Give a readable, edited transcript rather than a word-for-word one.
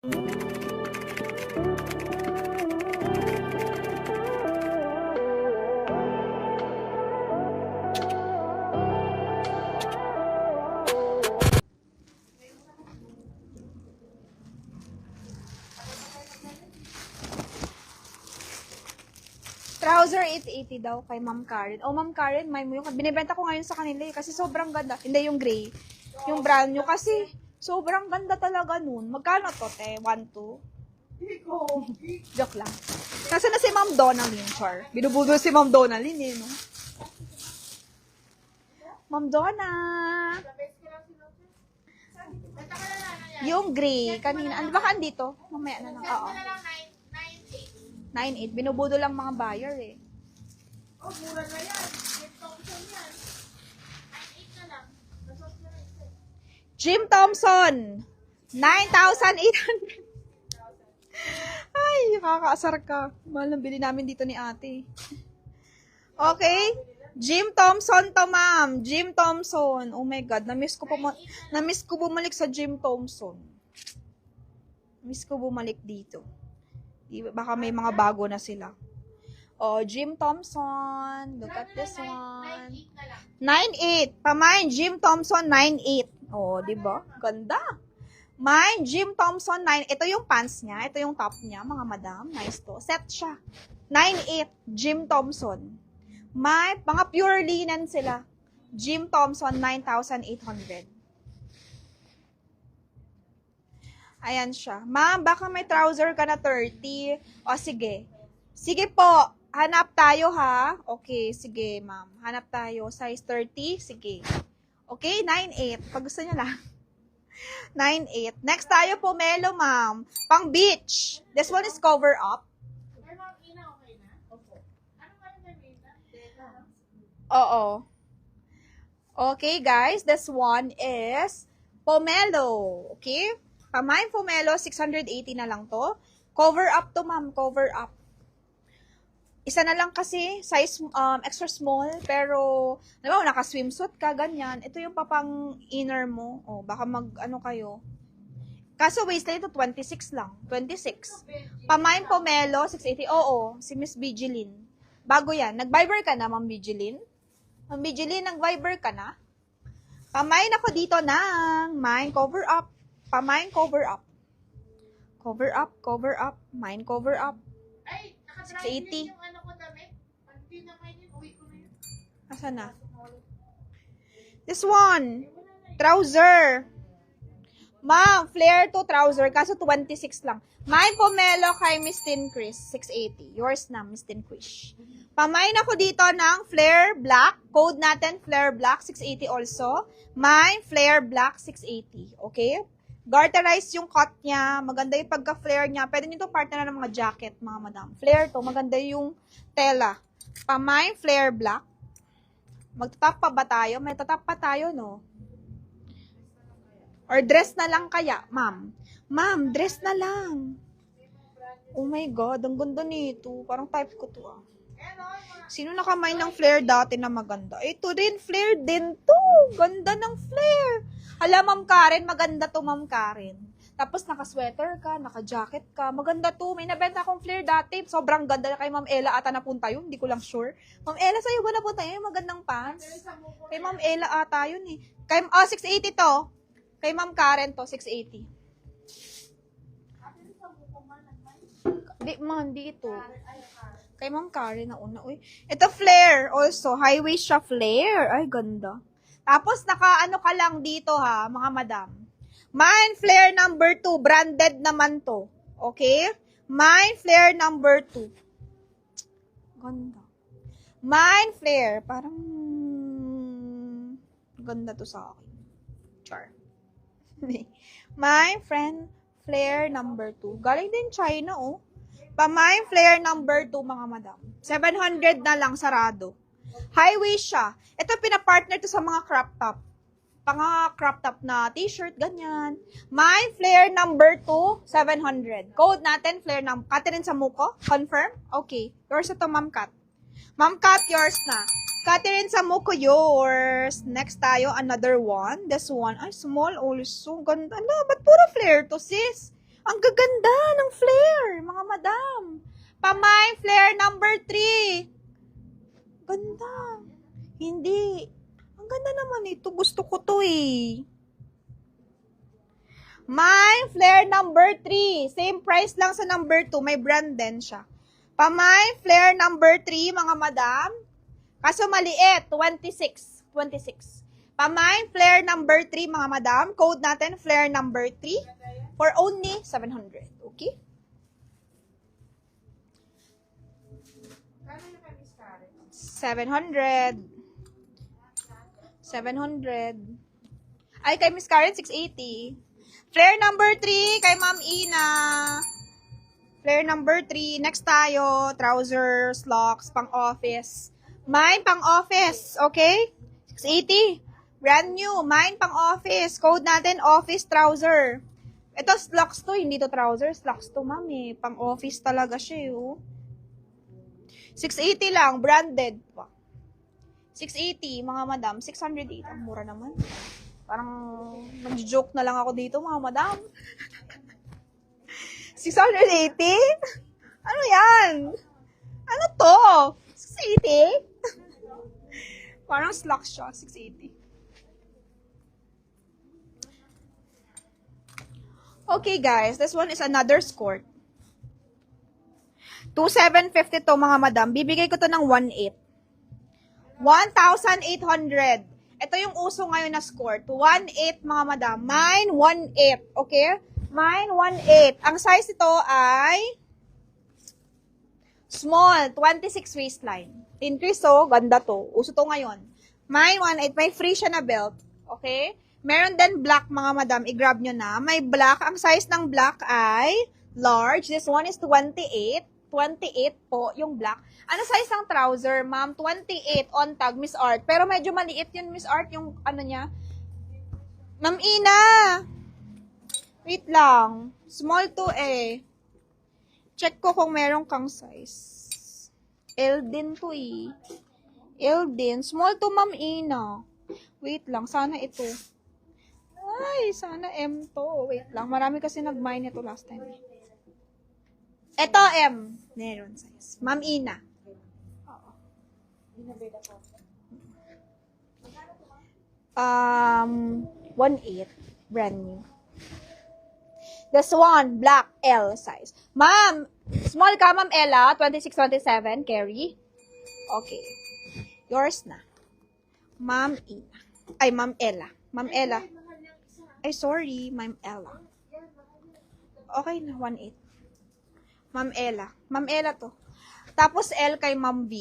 Trouser 880 daw kay Ma'am Karen. Oh, Ma'am Karen, may mo yung binibenta ko ngayon sa kanila eh, kasi sobrang ganda. Hindi yung gray. Yung brand new kasi sobrang ganda talaga nun. Magkano to, te? 1.2? Joke lang. Kasi na si Ma'am Donalyn, char. Binubudol si Ma'am Donalyn eh, no? Ma'am Donna! Yung gray, kanina. Baka andito? Mamaya na lang. Oo. 9.8. Binubudo lang mga buyer eh. Oh, mura na yan. 8,000 yan. 9,800 na lang. Jim Thompson. 9,800. Ay, nakakaasar ka. Mahal ang bili namin dito ni ate. Okay? Jim Thompson to, ma'am. Jim Thompson. Oh my God. Na-miss ko bumalik sa Jim Thompson. Miss ko bumalik dito. Baka may mga bago na sila. Oh, Jim Thompson. Look at this one. 9.8. Pamain, Jim Thompson, 9.8. Oh, diba? Ganda. Mine, Jim Thompson, 9. Ito yung pants niya. Ito yung top niya, mga madam. Nice to. Set siya. 9.8, Jim Thompson. May mga pure linen sila. Jim Thompson, 9,800. Ayan siya. Ma'am, baka may trouser ka na 30. O, sige. Sige po. Hanap tayo, ha? Okay, sige, ma'am. Hanap tayo. Size 30? Sige. Okay, 9.8. Pag gusto niya lang. 9.8. Next tayo po, Melo, ma'am. Pang beach. This one is cover up. Oo. Okay, guys. This one is Pomelo. Okay? Pamain Pomelo, 680 na lang to. Cover up to, ma'am. Cover up. Isa na lang kasi, size extra small, pero, alam mo, naka-swimsuit ka, ganyan. Ito yung papang inner mo. O, baka ano kayo. Kaso waistline ito, 26 lang. 26. Pamain Pomelo, 680. Oo, si Miss Vigilin. Bago yan. Nag-Viber ka na, Ma'am Vigilin? Ma'am Vigilin, nag-Viber ka na? Pamain ako dito ng mine cover up. Pamain cover up. Cover up, cover up. Mine cover up. Ay, 680. yung ano ko damit. Pag pinakain yun, uwi ko na yun. Asa na? This one. Trouser. Ma'am, flare to trouser. Kaso 26 lang. Mine Pomelo kay Miss Tin Chris. 680. Yours na, Miss Tin Chris. Pamain ako dito ng flare black. Code natin, flare black. 680 also. Mine, flare black. 680. Okay? Garterize yung cut niya. Maganda yung pagka-flare niya. Pwede nyo ito partner na ng mga jacket, mga madam. Flare to. Maganda yung tela. Pamain, flare black. Magtatap pa ba tayo? May tatap pa tayo, no? Or dress na lang kaya, ma'am. Ma'am, dress na lang. Oh my God, ang ganda nito. Parang type ko to, ah. Sino nakamay ng flare dati na maganda? Ito din, flare din to. Ganda ng flare. Hala, Ma'am Karen, maganda to, Ma'am Karen. Tapos naka-sweater ka, naka-jacket ka. Maganda to. May nabenta akong flare dati. Sobrang ganda na kay Ma'am Ella ata napunta yun. Hindi ko lang sure. Ma'am Ella, sa'yo ba napunta yun? Yung magandang pants. Kay Ma'am Ella ata yun eh. 680 to. Kay Ma'am Karen to, 680. Di, man, dito. Kay Ma'am Karen na una. Uy, ito flare also. High waist siya flare. Ay, ganda. Tapos, naka-ano ka lang dito ha, mga madam. Mine flare number 2. Branded naman to. Okay? Mine flare number 2. Ganda. Mine flare. Parang ganda to sa akin. Char. Mine friend flare number 2. Galing din China, oh. Pamain flare number 2, mga madam. 700 na lang, sarado. High waist siya. Ito, pinapartner to sa mga crop top. Crop top na t-shirt, ganyan. Mine flare number 2, 700. Code natin, flare number. Catherine Samuco, confirm? Okay. Yours ito, Ma'am Kat. Ma'am Kat, yours na. Catherine Samuco, yours. Next tayo, another one. This one, ay, small also. Ganda. Ano, ba't puro flare to, sis? Ang gaganda ng flare, mga madam. Pamay flare number 3. Ganda. Hindi. Ang ganda naman ito. Gusto ko to eh. My flare number 3. Same price lang sa number 2. May brand din siya. Pamay flare number 3, mga madam. Kaso maliit. 26. Pamay flare number 3, mga madam. Code natin, flare number 3. For only 700. Okay? Kano yung kay Miss Karen? 700. Ay, kay Miss Karen, 680. Flare number 3, kay Ma'am Ina. Flare number 3. Next tayo, trousers, locks, pang-office. Mine, pang-office. Okay? 680. Brand new. Mine, pang-office. Code natin, office trouser. Ito, slacks to. Hindi to trousers. Slacks to, ma'am eh. Pang-office talaga siya, oh. 680 lang. Branded. 680, mga madam. 680. Ang mura naman. Parang nag-joke na lang ako dito, mga madam. 680? Ano yan? Ano to? 680? Parang slacks siya. 680. Okay, guys. This one is another skirt. 2,750 to, mga madam. Bibigay ko to ng 1,800. 1,800. Ito yung uso ngayon na skirt. 1,800, mga madam. Mine, 1,800. Okay? Mine, 1,800. Ang size ito ay small, 26 waistline. Increase to, ganda to. Uso to ngayon. Mine, 1,800. May free siya na belt. Okay? Meron din black, mga madam. I-grab nyo na. May black. Ang size ng black ay large. This one is 28. 28 po yung black. Ano size ng trouser, ma'am? 28 on tag, Miss Art. Pero medyo maliit yun, Miss Art, yung ano niya. Ma'am Ina! Wait lang. Small to eh. Check ko kung meron kang size. L din to eh. L din. Small to, Ma'am Ina. Wait lang. Sana ito. Ay, sana M to. Wait lang. Marami kasi nag-mine ito last time. Ito, M. Meron size. Ma'am Ina. Oo. 1,800. Brand new. This one, black, L size. Ma'am, small ka, Ma'am Ella. 26, 27, carry. Okay. Yours na. Ma'am Ina. Ay, Ma'am Ella. Ma'am Ella. Ay, sorry, Ma'am Ella. Okay na, 1,800. Ma'am Ella. Ma'am Ella to. Tapos L kay Ma'am V.